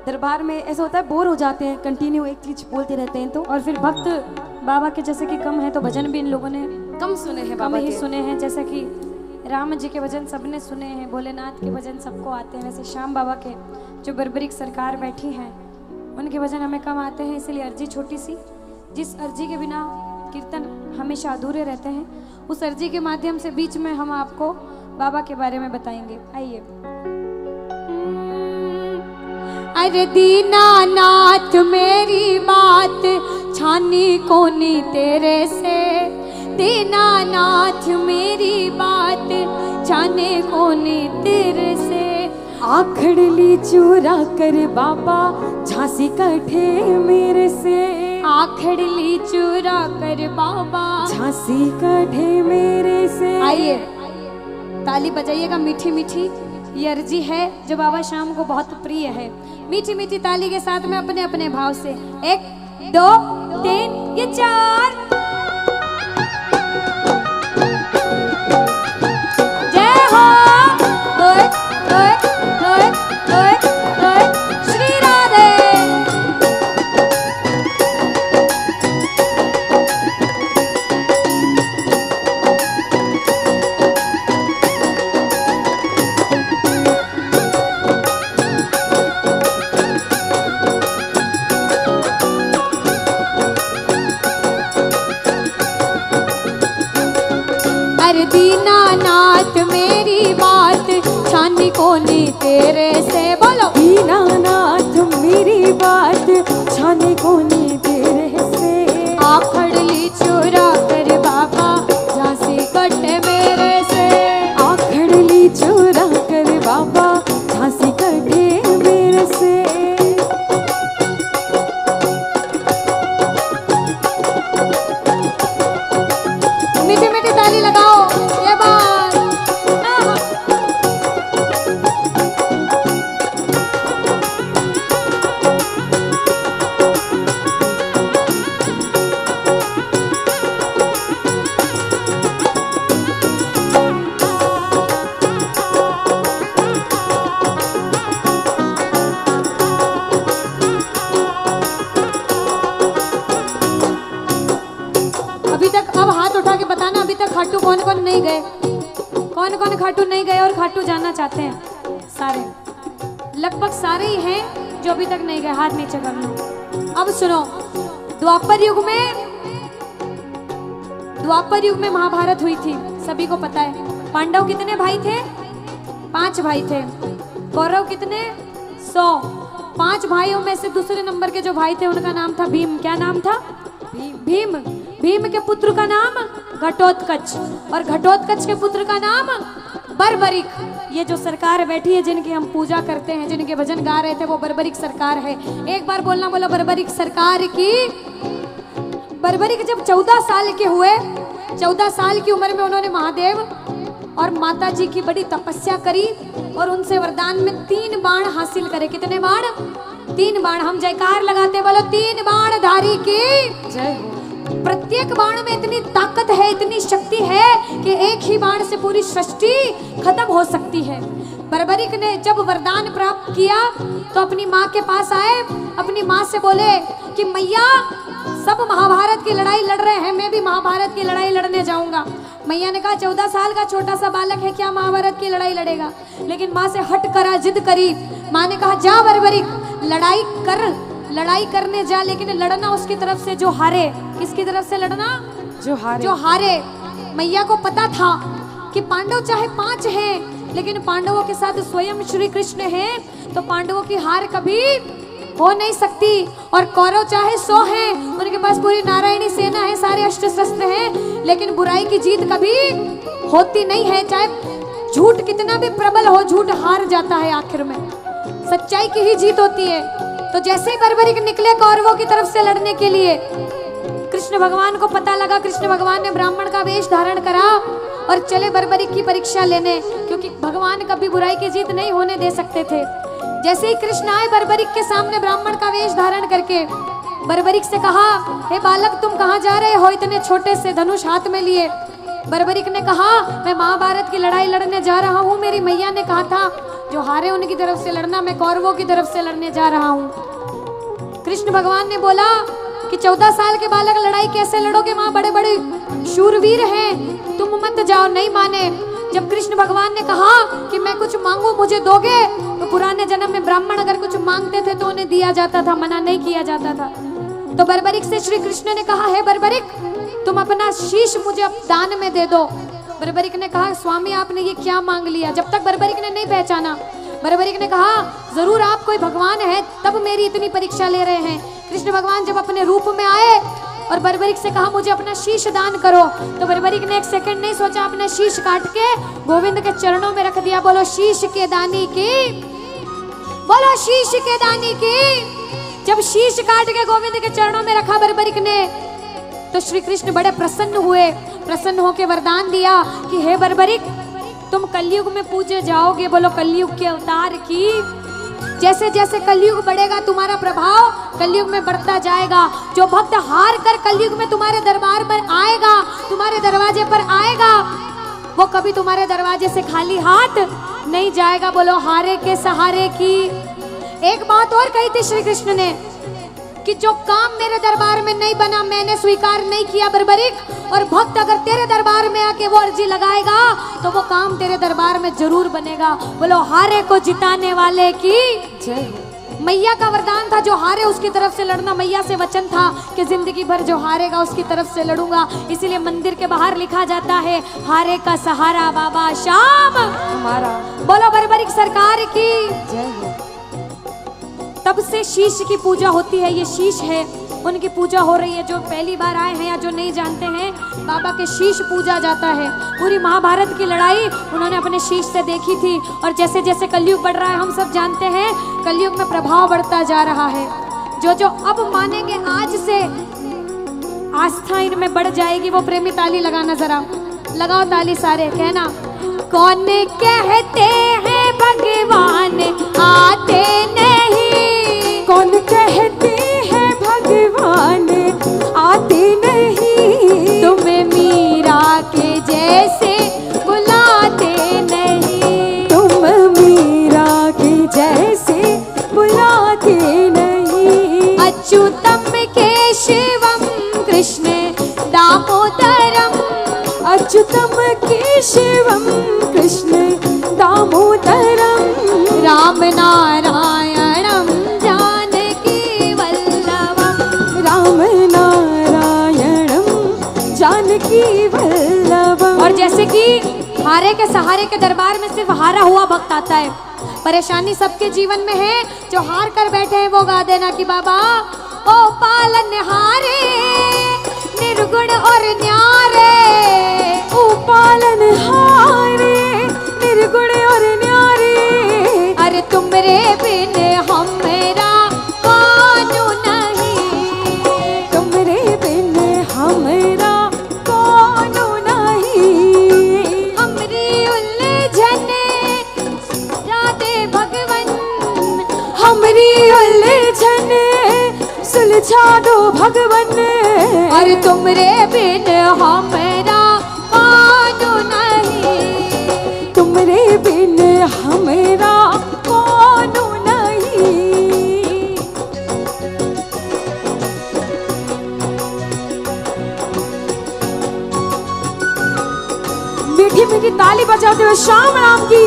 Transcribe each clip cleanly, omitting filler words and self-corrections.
दरबार में ऐसा होता है, बोर हो जाते हैं, कंटिन्यू एक चीज बोलते रहते हैं, तो और फिर भक्त बाबा के जैसे कि कम है, तो भजन भी इन लोगों ने कम सुने हैं कम बाबा ही के। सुने हैं। जैसे कि राम जी के भजन सबने सुने हैं, भोलेनाथ के भजन सबको आते हैं, वैसे श्याम बाबा के जो बर्बरिक सरकार बैठी हैं उनके भजन हमें कम आते हैं। इसलिए अर्जी छोटी सी, जिस अर्जी के बिना कीर्तन हमेशा अधूरे रहते हैं, उस अर्जी के माध्यम से बीच में हम आपको बाबा के बारे में बताएंगे। आइए। अरे दीनानाथ मेरी बात छानी कोनी तेरे से, दीनानाथ मेरी बात छाने कोनी तेरे से। आखड़ ली चुरा कर बाबा झांसी कठे मेरे से, आखड़ ली चुरा कर बाबा झांसी कठे मेरे से। आइए ताली बजाइएगा मीठी मीठी, ये अर्जी है जो बाबा श्याम को बहुत प्रिय है। मीठी मीठी ताली के साथ में अपने अपने भाव से 1 2 3 ये 4। जय हो ओए ओए ओए ओए ओए श्री राधे। अरे दीनानाथ मेरी बात छानी कोनी तेरे से, बोलो दीनानाथ मेरी बात छाने कोनी तेरे से। आखड़ ली चुरा कर बाबा झांसी कटे मेरे से, आखड़ ली चुरा कर बाबा झांसी कटे मेरे से। मीठी मीठी ताली लगाओ ये बात। अभी तक अब हाथ उठा के बताना, अभी तक खाटू कौन कौन नहीं गए, कौन कौन खाटू नहीं गए और खाटू जाना चाहते हैं। सारे लगभग सारे ही हैं जो अभी तक नहीं गए, हाथ नीचे कर लो। अब सुनो, द्वापर युग में महाभारत हुई थी, सभी को पता है। पांडव कितने भाई थे? 5 भाई थे। कौरव कितने? 100। 5 भाइयों में से दूसरे नंबर के जो भाई थे उनका नाम था भीम। क्या नाम था? भीम। भीम के पुत्र का नाम घटोत्कच, और घटोत्कच के पुत्र का नाम बर्बरिक। ये जो सरकार बैठी है, जिनकी हम पूजा करते हैं, जिनके भजन गा रहे थे, वो बर्बरिक सरकार है। एक बार बोलना, बोलो बर्बरिक सरकार की। बर्बरिक जब 14 साल के हुए, 14 साल की उम्र में उन्होंने महादेव और माता जी की बड़ी तपस्या करी और उनसे वरदान में 3 बाण हासिल करे। कितने बाण? 3 बाण। हम जयकार लगाते, बोलो 3 बाण धारी की जय हो। प्रत्येक बाण में इतनी ताकत है, इतनी शक्ति है कि एक ही बाण से पूरी सृष्टि खत्म हो सकती है। बर्बरिक ने जब वरदान प्राप्त किया तो अपनी माँ के पास आए, अपनी माँ से बोले कि मैया, सब महाभारत की लड़ाई लड़ रहे हैं, मैं भी महाभारत की लड़ाई लड़ने जाऊंगा। मैया ने कहा 14 साल का छोटा सा बालक है, क्या महाभारत की लड़ाई लड़ेगा? लेकिन माँ से हट करा, जिद करी। माँ ने कहा जा बर्बरिक, लड़ाई कर, लड़ाई करने जा, लेकिन लड़ना उसकी तरफ से जो हारे। किसकी तरफ से लड़ना? जो हारे। जो हारे। मैया को पता था कि पांडव चाहे 5 हैं, लेकिन पांडवों के साथ स्वयं श्री कृष्ण हैं, तो पांडवों की हार कभी हो नहीं सकती। और कौरव चाहे 100 हैं, उनके पास पूरी नारायणी सेना है, सारे अस्त्र शस्त्र हैं, लेकिन बुराई की जीत कभी होती नहीं है। चाहे झूठ कितना भी प्रबल हो, झूठ हार जाता है आखिर में, सच्चाई की ही जीत होती है। तो जैसे ही बर्बरिक निकले कौरवों की तरफ से लड़ने के लिए, कृष्ण भगवान को पता लगा, कृष्ण भगवान ने ब्राह्मण का वेश धारण करा और चले बर्बरिक की परीक्षा लेने, क्योंकि भगवान कभी बुराई की जीत नहीं होने दे सकते थे। जैसे ही कृष्ण आए बर्बरिक के सामने ब्राह्मण का वेश धारण करके, बर्बरिक से कहा, हे बालक तुम कहाँ जा रहे हो इतने छोटे से धनुष हाथ में लिए? बर्बरिक ने कहा मैं महाभारत की लड़ाई लड़ने जा रहा हूँ, मेरी मैया ने कहा था जो हारे उनकी तरफ से लड़ना, मैं कौरवों की तरफ से लड़ने जा रहा हूँ। कृष्ण भगवान ने बोला कि 14 साल के बालक लड़ाई कैसे लड़ोगे, वहां बड़े बड़े शूरवीर हैं, तुम मत जाओ। नहीं माने। जब कृष्ण भगवान ने कहा कि मैं कुछ मांगू मुझे दोगे, तो पुराने जन्म में ब्राह्मण अगर कुछ मांगते थे तो उन्हें दिया जाता था, मना नहीं किया जाता था। तो बर्बरिक से श्री कृष्ण ने कहा है बर्बरिक तुम अपना शीश मुझे अब दान में दे दो। बर्बरिक ने कहा स्वामी आपने ये क्या मांग लिया। जब तक बर्बरिक ने नहीं पहचाना, बर्बरिक ने कहा जरूर आप कोई भगवान है तब मेरी इतनी परीक्षा ले रहे हैं। कृष्ण भगवान जब अपने रूप में आए और बर्बरिक से कहा मुझे अपना शीश दान करो, तो बर्बरिक ने एक सेकंड नहीं सोचा, अपना शीश काट के गोविंद के चरणों में रख दिया। बोलो शीश के दानी की, बोलो शीश के दानी की। जब शीश काट के गोविंद के चरणों में रखा बर्बरिक ने, तो श्री कृष्ण बड़े प्रसन्न हुए। प्रसन्न होकर वरदान दिया कि हे बर्बरिक तुम कलयुग में पूजे जाओगे। बोलो कलयुग के अवतार की। जैसे जैसे कलयुग बढ़ेगा तुम्हारा प्रभाव कलयुग में बढ़ता जाएगा। जो भक्त हार कर कलयुग में तुम्हारे दरबार पर आएगा, तुम्हारे दरवाजे पर आएगा, वो कभी तुम्हारे दरवाजे से खाली हाथ नहीं जाएगा। बोलो हारे के सहारे की। एक बात और कही थी श्री कृष्ण ने कि जो काम मेरे दरबार में नहीं बना मैंने स्वीकार नहीं किया बर्बरिक, और भक्त अगर तेरे दरबार में आके वो अर्जी लगाएगा तो वो काम तेरे दरबार में जरूर बनेगा। बोलो हारे को जिताने वाले की जय। मैया का वरदान था जो हारे उसकी तरफ से लड़ना। मैया से वचन था कि जिंदगी भर जो हारेगा उसकी तरफ से लड़ूंगा। इसीलिए मंदिर के बाहर लिखा जाता है हारे का सहारा बाबा श्याम हमारा। बोलो बर्बरिक सरकार की जय। तब से शीश की पूजा होती है। ये शीश है, उनकी पूजा हो रही है। जो पहली बार आए हैं या जो नहीं जानते हैं, बाबा के शीश पूजा जाता है। पूरी महाभारत की लड़ाई उन्होंने अपने शीश से देखी थी। और जैसे जैसे कलयुग बढ़ रहा है, हम सब जानते हैं कलयुग में प्रभाव बढ़ता जा रहा है। जो जो अब मानेंगे आज से आस्था इनमें बढ़ जाएगी। वो प्रेमी ताली लगाना, जरा लगाओ ताली सारे, कहना कौन कहते हैं भगवान आते नहीं, कौन कहते हैं भगवान आते नहीं, तुम्हें मीरा के जैसे बुलाते नहीं, तुम मीरा के जैसे बुलाते नहीं। अच्युतम केशवम कृष्ण दामोदरम, अच्युतम केशवम कृष्ण दामोदरम, राम नारायणम जानकी वल्लभम, राम नारायणम जानकी वल्लभम। और जैसे कि हारे के सहारे के दरबार में सिर्फ हारा हुआ भक्त आता है। परेशानी सबके जीवन में है, जो हार कर बैठे हैं वो गा देना कि बाबा ओ पालन हारे निर्गुण और न्यारे, ओ पालन हारे निर्गुण और न्यारे, अरे तुमरे बिन हमेरा कौन नहीं, तुमरे बिन हमेरा कौन नहीं। हमरी उलझन राधे भगवन, हमरी उलझन सुलझा दो भगवन, अरे तुमरे बिन हमेरा कौन नहीं, तुमरे बिन हमेरा कौन नहीं। मीठी मीठी ताली बजाते हुए श्याम राम की।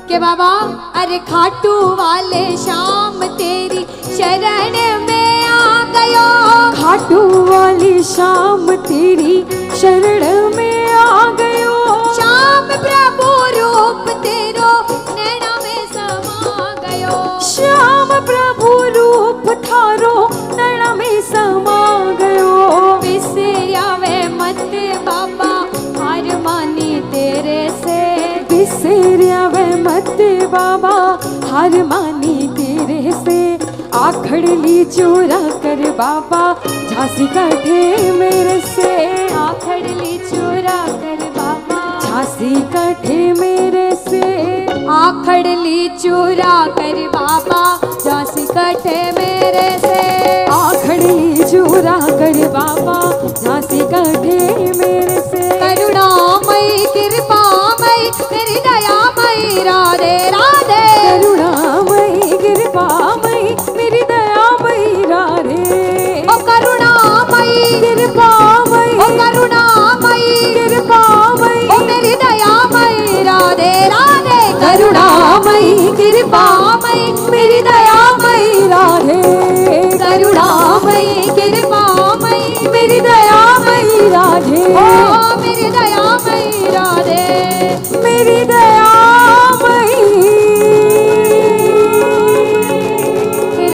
के बाबा अरे खाटू वाले श्याम तेरी शरण में आ गयो, खाटू वाली श्याम तेरी शरण में आ गयो, श्याम प्रभु रूप तेरो नैना में समा गयो, श्याम प्रभु रूप थारो नैना में समा गयो, सत्य बाबा हार मानी तेरे से, आखड़ ली चुरा कर बाबा झांसी काटे मेरे से, आखड़ ली चुरा कर बाबा झांसी काटे मेरे से, आखड़ ली चुरा कर बाबा झांसी काटे मेरे से, आखड़ ली चुरा कर बाबा झांसी काटे मेरे से। करुणामयी कृपामयी तेरी दयामयी राधे राधे, करुणामयी कृपामयी मेरी दयामयी राधे, ओ करुणामयी कृपामयी ओ करुणामयी कृपामयी ओ मेरी दयामयी राधे राधे, करुणामयी कृपामयी कृपामयी मेरी दया